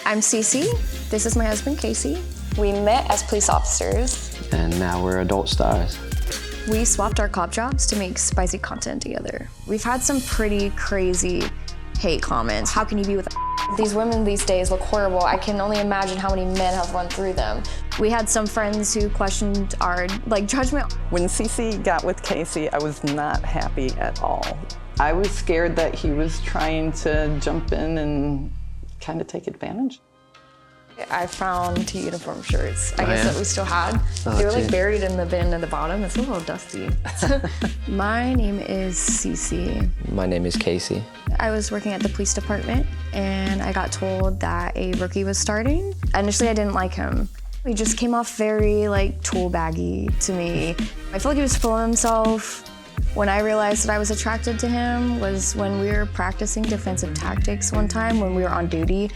I'm CeCe. This is my husband, Kasey. We met as police officers. And now we're adult stars. We swapped our cop jobs to make spicy content together. We've had some pretty crazy hate comments. How can you be with these women these days look horrible. I can only imagine how many men have run through them. We had some friends who questioned our judgment. When CeCe got with Kasey, I was not happy at all. I was scared that he was trying to jump in and kind of take advantage. I found 2 uniform shirts, I guess, that we still had. They were buried in the bin at the bottom. It's a little dusty. My name is CeCe. My name is Kasey. I was working at the police department and I got told that a rookie was starting. Initially, I didn't like him. He just came off very tool baggy to me. I feel like he was full of himself. When I realized that I was attracted to him was when we were practicing defensive tactics one time when we were on duty.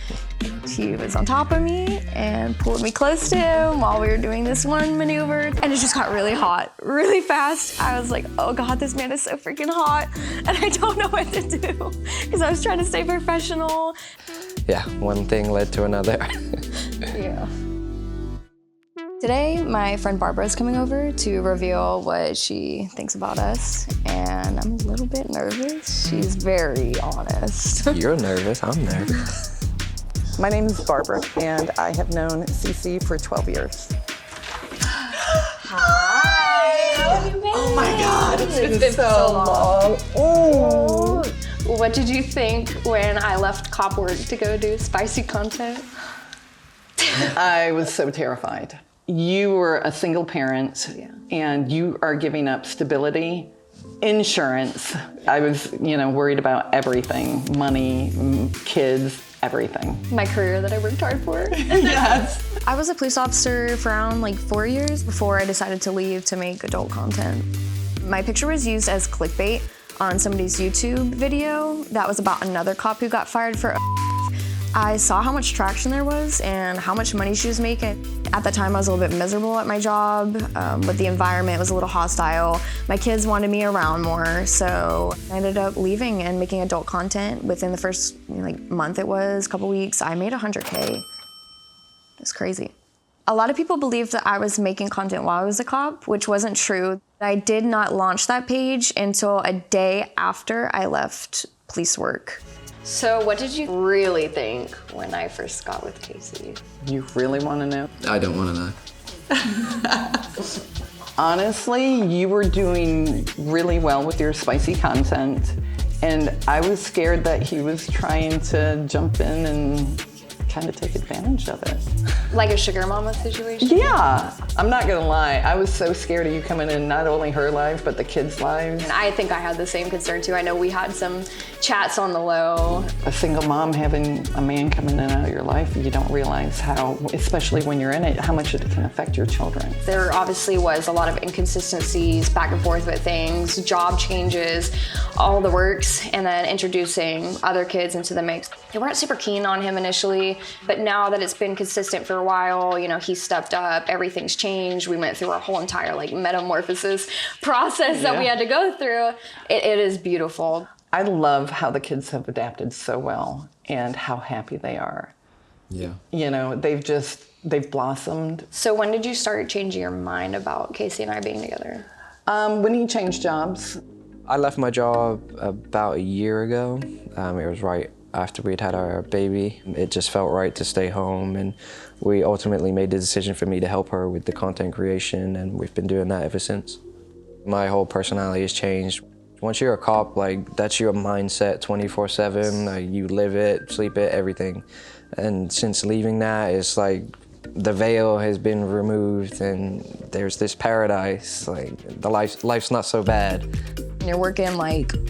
He was on top of me and pulled me close to him while we were doing this one maneuver. And it just got really hot, really fast. I was like, oh God, this man is so freaking hot. And I don't know what to do because I was trying to stay professional. Yeah, one thing led to another. Yeah. Today, my friend Babara is coming over to reveal what she thinks about us, and I'm a little bit nervous. She's very honest. You're nervous, I'm nervous. My name is Babara, and I have known CeCe for 12 years. Hi! How have you been? Oh my God, it's been so long. Oh. What did you think when I left cop work to go do spicy content? I was so terrified. You were a single parent, and you are giving up stability, insurance. I was, worried about everything, money, kids, everything. My career that I worked hard for. Yes. I was a police officer for around 4 years before I decided to leave to make adult content. My picture was used as clickbait on somebody's YouTube video that was about another cop who got fired for I saw how much traction there was and how much money she was making. At the time, I was a little bit miserable at my job, but the environment was a little hostile. My kids wanted me around more, so I ended up leaving and making adult content. Within the first month it was, couple weeks, I made 100K. It's crazy. A lot of people believed that I was making content while I was a cop, which wasn't true. I did not launch that page until a day after I left police work. So what did you really think when I first got with Kasey? You really want to know? I don't want to know. Honestly, you were doing really well with your spicy content, and I was scared that he was trying to jump in and kind of take advantage of it. Like a sugar mama situation? Yeah, I'm not gonna lie. I was so scared of you coming in not only her life, but the kids' lives. And I think I had the same concern too. I know we had some chats on the low. A single mom having a man coming in and out of your life, you don't realize how, especially when you're in it, how much it can affect your children. There obviously was a lot of inconsistencies, back and forth with things, job changes, all the works, and then introducing other kids into the mix. They weren't super keen on him initially, but now that it's been consistent for a while, he stepped up, everything's changed. We went through our whole entire metamorphosis process that we had to go through. It is beautiful. I love how the kids have adapted so well and how happy they are. Yeah. They've blossomed. So when did you start changing your mind about Kasey and I being together? When he changed jobs. I left my job about a year ago. It was right after we'd had our baby. It just felt right to stay home, and we ultimately made the decision for me to help her with the content creation, and we've been doing that ever since. My whole personality has changed. Once you're a cop, that's your mindset 24/7. You live it, sleep it, everything. And since leaving that, it's the veil has been removed and there's this paradise. The life's not so bad. You're working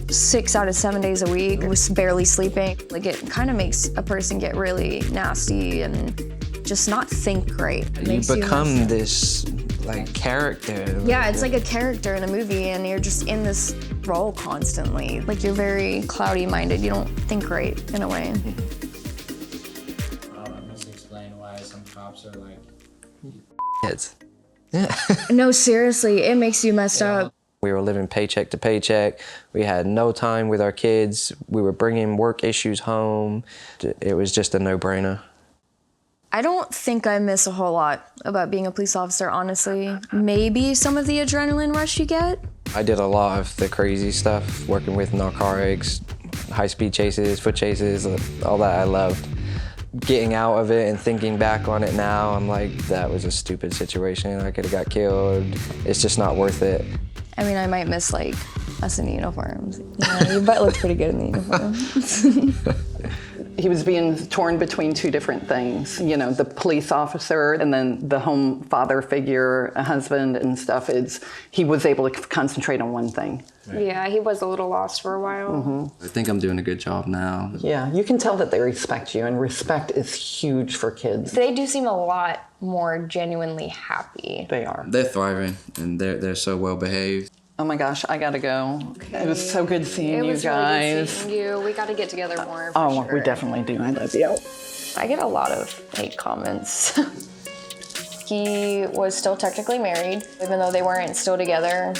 6 out of 7 days a week, with barely sleeping. It kind of makes a person get really nasty and just not think right. You become this character. Yeah, it's like a character in a movie and you're just in this role constantly. You're very cloudy-minded. You don't think right in a way. That must explain why some cops are Kids. Yeah. No, seriously, it makes you messed up. We were living paycheck to paycheck. We had no time with our kids. We were bringing work issues home. It was just a no-brainer. I don't think I miss a whole lot about being a police officer, honestly. Maybe some of the adrenaline rush you get. I did a lot of the crazy stuff, working with narcotics, high-speed chases, foot chases, all that I loved. Getting out of it and thinking back on it now, I'm like, that was a stupid situation. I could have got killed. It's just not worth it. I mean, I might miss like us in the uniforms. Yeah, your butt looked pretty good in the uniform. He was being torn between two different things, you know, the police officer and then the home father figure, a husband and stuff. He was able to concentrate on one thing. Yeah, he was a little lost for a while. I think I'm doing a good job now. Yeah, you can tell that they respect you, and respect is huge for kids. They do seem a lot more genuinely happy. They are. They're thriving, and they're so well behaved. Oh my gosh, I gotta go. Okay. It was so good seeing you guys. Really good seeing you. We got to get together more. Oh, sure. We definitely do. I love you. I get a lot of hate comments. He was still technically married, even though they weren't still together.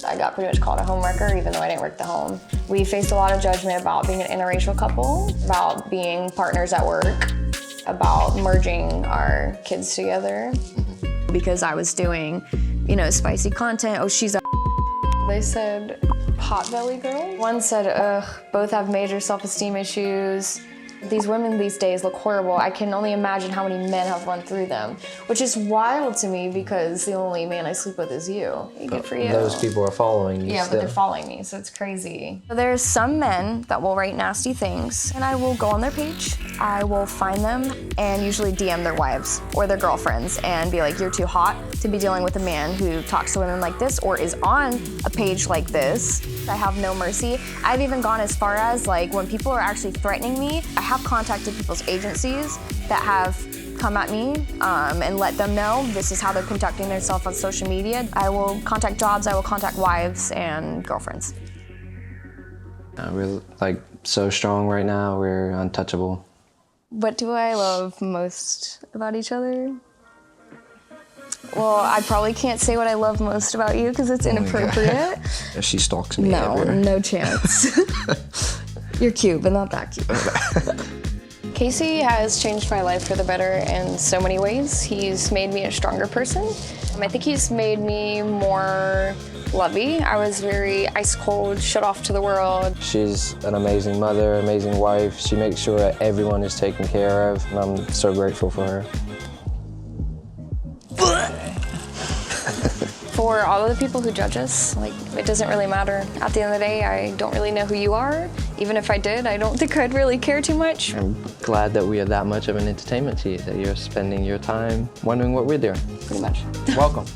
I got pretty much called a homewrecker, even though I didn't work the home. We faced a lot of judgment about being an interracial couple, about being partners at work, about merging our kids together. Because I was doing, you know, spicy content. Oh, she's a They said, potbelly girl. One said, ugh, both have major self-esteem issues. These women these days look horrible. I can only imagine how many men have run through them, which is wild to me because the only man I sleep with is you. Good for you. Those people are following you Yeah, still. but they're following me, so it's crazy. There's some men that will write nasty things, and I will go on their page, I will find them, and usually DM their wives or their girlfriends and be like, you're too hot to be dealing with a man who talks to women like this or is on a page like this. I have no mercy. I've even gone as far as, like, when people are actually threatening me, I have contacted people's agencies that have come at me and let them know this is how they're conducting themselves on social media. I will contact jobs, I will contact wives and girlfriends. We're like so strong right now, we're untouchable. What do I love most about each other? Well, I probably can't say what I love most about you because it's inappropriate. She stalks me No, everywhere. no chance. You're cute, but not that cute. Casey has changed my life for the better in so many ways. He's made me a stronger person. I think he's made me more lovey. I was very ice cold, shut off to the world. She's an amazing mother, amazing wife. She makes sure that everyone is taken care of, and I'm so grateful for her. For all of the people who judge us, like, it doesn't really matter. At the end of the day, I don't really know who you are. Even if I did, I don't think I'd really care too much. I'm glad that we are that much of an entertainment to you, that you're spending your time wondering what we're doing. Pretty much. Welcome.